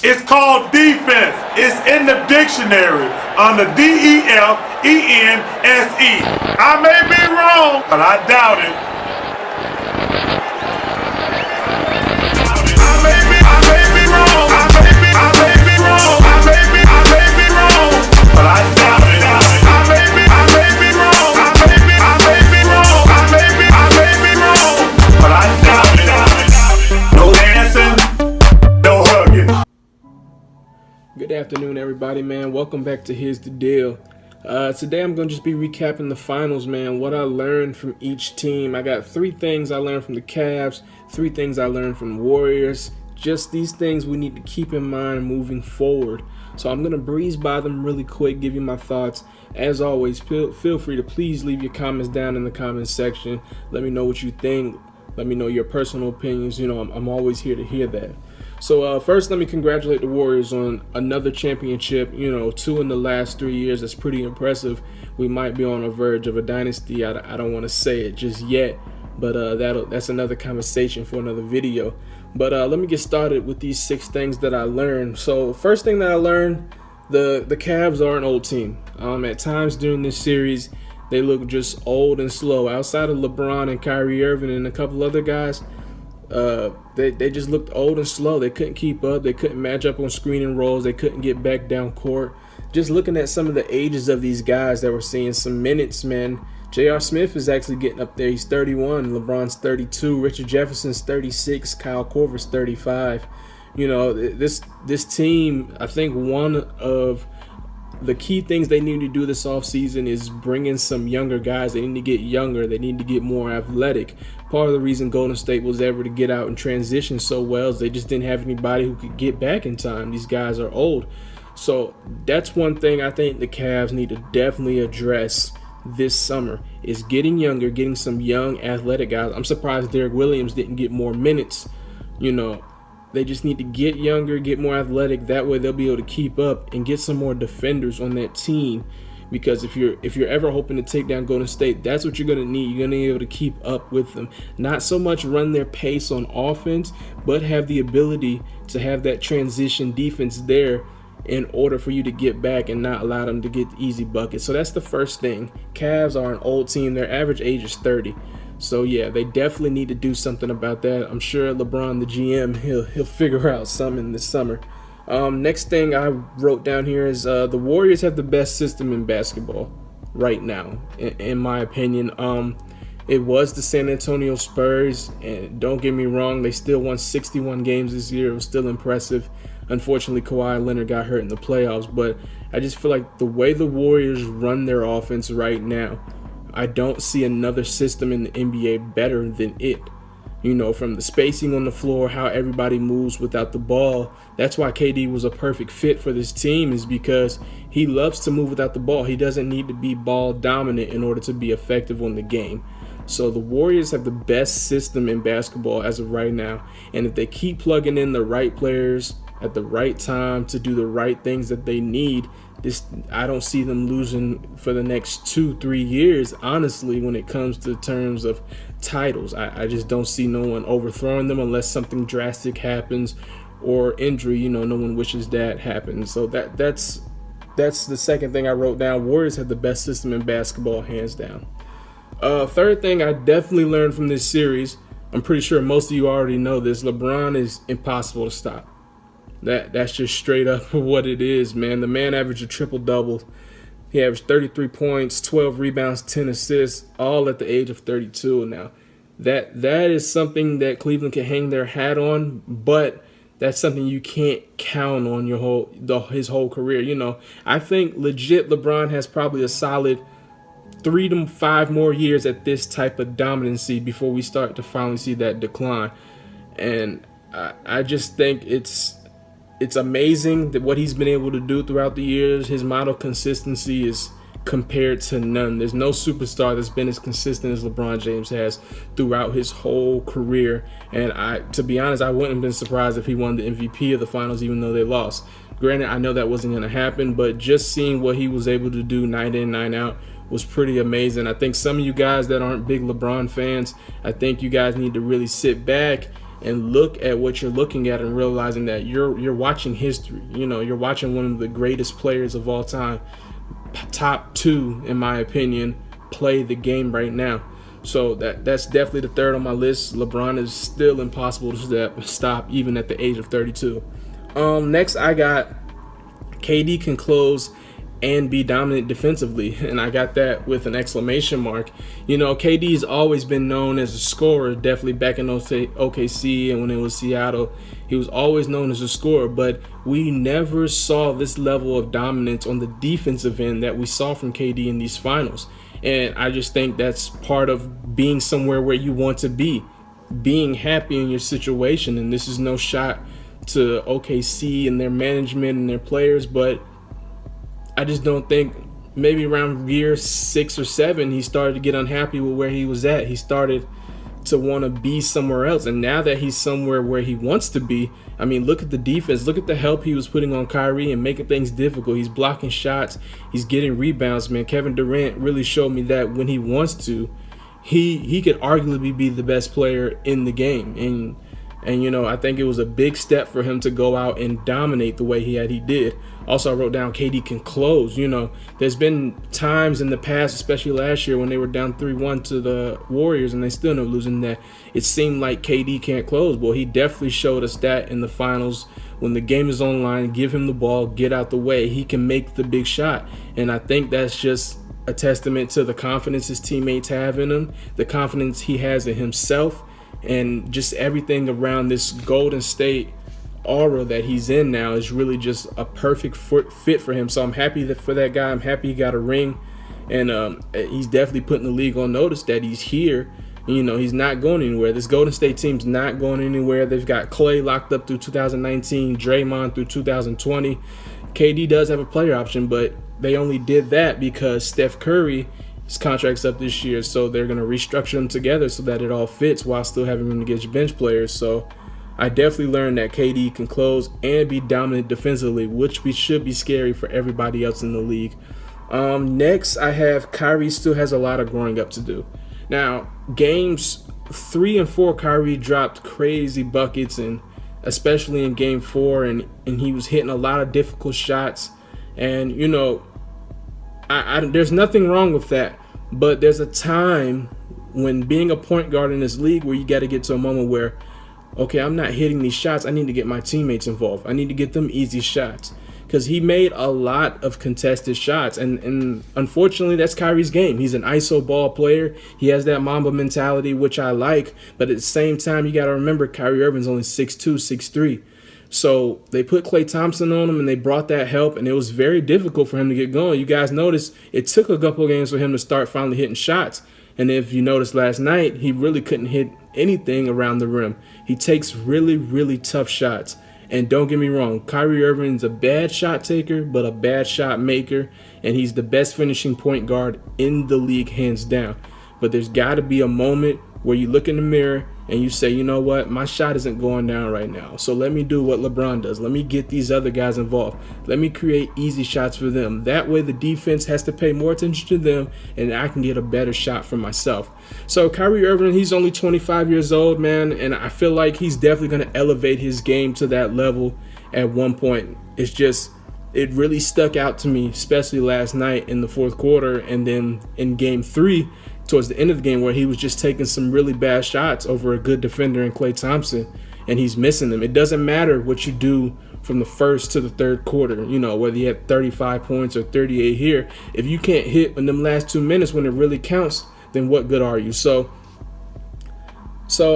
It's called defense. It's in the dictionary under DEFENSE. I may be wrong, but I doubt it. I may be wrong. I may be wrong. I may be wrong, but I doubt it. I may be wrong. I may be wrong. I may be wrong, but I doubt it. No dancing, no hugging. Good afternoon, everybody, man. Welcome back to Here's the Deal. Today I'm going to just be recapping the finals, man, what I learned from each team. I got 3 things I learned from the Cavs, 3 things I learned from the Warriors. Just these things we need to keep in mind moving forward. So I'm going to breeze by them really quick, give you my thoughts. As always, feel free to please leave your comments down in the comments section. Let me know what you think. Let me know your personal opinions. You know, I'm always here to hear that. So first, let me congratulate the Warriors on another championship. You know, 2 in the last 3 years. That's pretty impressive. We might be on the verge of a dynasty. I don't want to say it just yet, but that's another conversation for another video. But let me get started with these 6 things that I learned. So first thing that I learned, the Cavs are an old team. At times during this series, they look just old and slow. Outside of LeBron and Kyrie Irving and a couple other guys, they just looked old and slow. They couldn't keep up. They couldn't match up on screen and rolls. They couldn't get back down court. Just looking at some of the ages of these guys that were seeing some minutes, man. J.R. Smith is actually getting up there. He's 31. LeBron's 32. Richard Jefferson's 36. Kyle Korver's 35. You know, this team, I think one of the key things they need to do this offseason is bring in some younger guys. They need to get younger. They need to get more athletic. Part of the reason Golden State was able to get out and transition so well is they just didn't have anybody who could get back in time. These guys are old. So that's one thing I think the Cavs need to definitely address this summer is getting younger, getting some young athletic guys. I'm surprised Derek Williams didn't get more minutes. You know, they just need to get younger, get more athletic. That way they'll be able to keep up and get some more defenders on that team. Because if you're ever hoping to take down Golden State, that's what you're going to need. You're going to be able to keep up with them. Not so much run their pace on offense, but have the ability to have that transition defense there in order for you to get back and not allow them to get the easy buckets. So that's the first thing. Cavs are an old team. Their average age is 30. So yeah, they definitely need to do something about that. I'm sure LeBron, the GM, he'll figure out something this summer. Next thing I wrote down here is the Warriors have the best system in basketball right now, in my opinion. It was the San Antonio Spurs, and don't get me wrong, they still won 61 games this year. It was still impressive. Unfortunately, Kawhi Leonard got hurt in the playoffs, but I just feel like the way the Warriors run their offense right now, I don't see another system in the NBA better than it. You know, from the spacing on the floor, how everybody moves without the ball. That's why KD was a perfect fit for this team, is because he loves to move without the ball. He doesn't need to be ball dominant in order to be effective on the game. So the Warriors have the best system in basketball as of right now. And if they keep plugging in the right players at the right time to do the right things that they need, I don't see them losing for the next 2-3 years, honestly, when it comes to terms of titles. I just don't see no one overthrowing them unless something drastic happens or injury. You know, no one wishes that happens. So that's the second thing I wrote down. Warriors have the best system in basketball, hands down. Third thing I definitely learned from this series, I'm pretty sure most of you already know this, LeBron is impossible to stop. That's just straight up what it is, man. The man averaged a triple-double. He averaged 33 points, 12 rebounds, 10 assists, all at the age of 32 now. That is something that Cleveland can hang their hat on, but that's something you can't count on his whole career. You know, I think legit LeBron has probably a solid 3 to 5 more years at this type of dominancy before we start to finally see that decline. And I just think it's amazing that what he's been able to do throughout the years. His model consistency is compared to none. There's no superstar that's been as consistent as LeBron James has throughout his whole career. And to be honest, I wouldn't have been surprised if he won the MVP of the finals, even though they lost. Granted, I know that wasn't going to happen, but just seeing what he was able to do night in, night out was pretty amazing. I think some of you guys that aren't big LeBron fans, I think you guys need to really sit back and look at what you're looking at and realizing that you're watching history. You're watching one of the greatest players of all time, top 2 in my opinion, play the game right now. So that's definitely the third on my list. LeBron is still impossible to stop even at the age of 32. Next I got KD can close and be dominant defensively, and I got that with an exclamation mark. KD's always been known as a scorer, definitely back in OKC and when it was Seattle. He was always known as a scorer, but we never saw this level of dominance on the defensive end that we saw from KD in these finals. And I just think that's part of being somewhere where you want to be, being happy in your situation. And this is no shot to OKC and their management and their players, but I just don't think, maybe around year 6 or 7, he started to get unhappy with where he was at. He started to want to be somewhere else. And now that he's somewhere where he wants to be, I mean, look at the defense. Look at the help he was putting on Kyrie and making things difficult. He's blocking shots. He's getting rebounds, man. Kevin Durant really showed me that when he wants to, he could arguably be the best player in the game. And I think it was a big step for him to go out and dominate the way he did. Also, I wrote down KD can close. There's been times in the past, especially last year when they were down 3-1 to the Warriors and they still ended up losing, that it seemed like KD can't close. Well, he definitely showed us that in the finals. When the game is on line, give him the ball, get out the way. He can make the big shot. And I think that's just a testament to the confidence his teammates have in him, the confidence he has in himself, and just everything around this Golden State aura that he's in now is really just a perfect fit for him. So I'm happy for that guy. I'm happy he got a ring, and he's definitely putting the league on notice that he's here. He's not going anywhere. This Golden State team's not going anywhere. They've got Clay locked up through 2019, Draymond through 2020. KD does have a player option, but they only did that because Steph Curry, his contract's up this year, so they're going to restructure them together so that it all fits while still having room to get bench players. So I definitely learned that KD can close and be dominant defensively, which should be scary for everybody else in the league. Next, I have Kyrie still has a lot of growing up to do. Now, games 3 and 4, Kyrie dropped crazy buckets, and especially in game 4, and he was hitting a lot of difficult shots. And, there's nothing wrong with that. But there's a time when being a point guard in this league where you got to get to a moment where, okay, I'm not hitting these shots. I need to get my teammates involved. I need to get them easy shots. Because he made a lot of contested shots. And unfortunately, that's Kyrie's game. He's an ISO ball player. He has that Mamba mentality, which I like. But at the same time, you got to remember Kyrie Irving's only 6'2", 6'3". So they put Klay Thompson on him, and they brought that help, and it was very difficult for him to get going. You guys noticed it took a couple of games for him to start finally hitting shots. And if you noticed last night, he really couldn't hit anything around the rim. He takes really, really tough shots. And don't get me wrong, Kyrie Irving's a bad shot taker, but a bad shot maker, and he's the best finishing point guard in the league, hands down. But there's got to be a moment where you look in the mirror and you say, you know what, my shot isn't going down right now. So let me do what LeBron does. Let me get these other guys involved. Let me create easy shots for them. That way the defense has to pay more attention to them and I can get a better shot for myself. So Kyrie Irving, he's only 25 years old, man, and I feel like he's definitely going to elevate his game to that level at one point. It's just, it really stuck out to me, especially last night in the fourth quarter and then in game 3 towards the end of the game where he was just taking some really bad shots over a good defender in Klay Thompson, and he's missing them. It doesn't matter what you do from the first to the third quarter, whether you had 35 points or 38 here. If you can't hit in them last 2 minutes when it really counts, then what good are you? So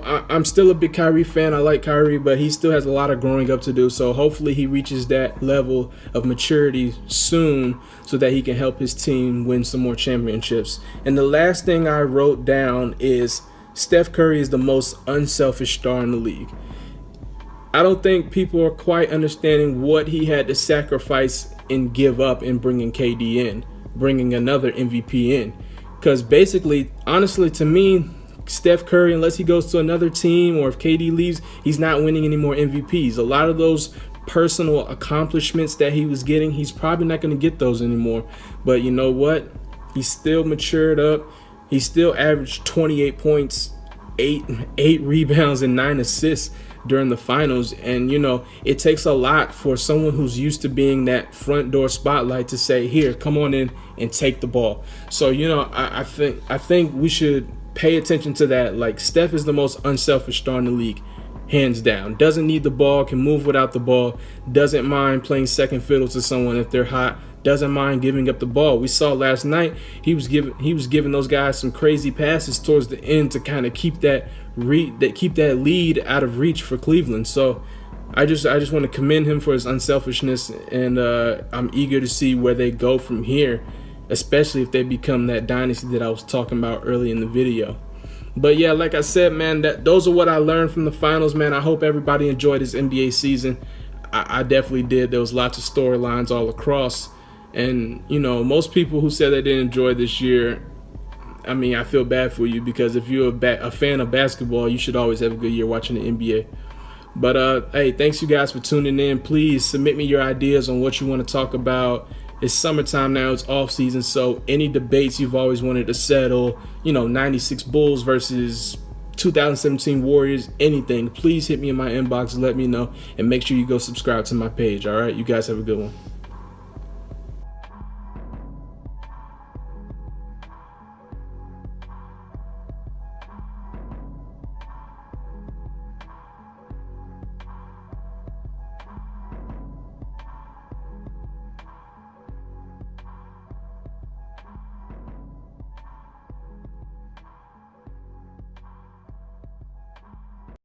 I'm still a big Kyrie fan. I like Kyrie, but he still has a lot of growing up to do. So hopefully he reaches that level of maturity soon so that he can help his team win some more championships. And the last thing I wrote down is Steph Curry is the most unselfish star in the league. I don't think people are quite understanding what he had to sacrifice and give up in bringing KD in, bringing another MVP in. Because basically, honestly, to me, Steph Curry, unless he goes to another team or if KD leaves, he's not winning any more MVPs. A lot of those personal accomplishments that he was getting, he's probably not going to get those anymore. But you know what? He's still matured up. He still averaged 28 points eight rebounds and 9 assists during the finals. And it takes a lot for someone who's used to being that front door spotlight to say, here, come on in and take the ball. So I think we should pay attention to that. Like, Steph is the most unselfish star in the league, hands down. Doesn't need the ball, can move without the ball, doesn't mind playing second fiddle to someone if they're hot, doesn't mind giving up the ball. We saw last night he was giving those guys some crazy passes towards the end to kind of keep that lead out of reach for Cleveland. So I just want to commend him for his unselfishness, and I'm eager to see where they go from here, especially if they become that dynasty that I was talking about early in the video. But yeah, like I said, man, those are what I learned from the finals, man. I hope everybody enjoyed this NBA season. I definitely did. There was lots of storylines all across. And, most people who said they didn't enjoy this year, I mean, I feel bad for you, because if you're a fan of basketball, you should always have a good year watching the NBA. But, hey, thanks you guys for tuning in. Please submit me your ideas on what you want to talk about. It's summertime now, it's off season, so any debates you've always wanted to settle, 96 Bulls versus 2017 Warriors, anything, please hit me in my inbox and let me know. And make sure you go subscribe to my page, all right? You guys have a good one.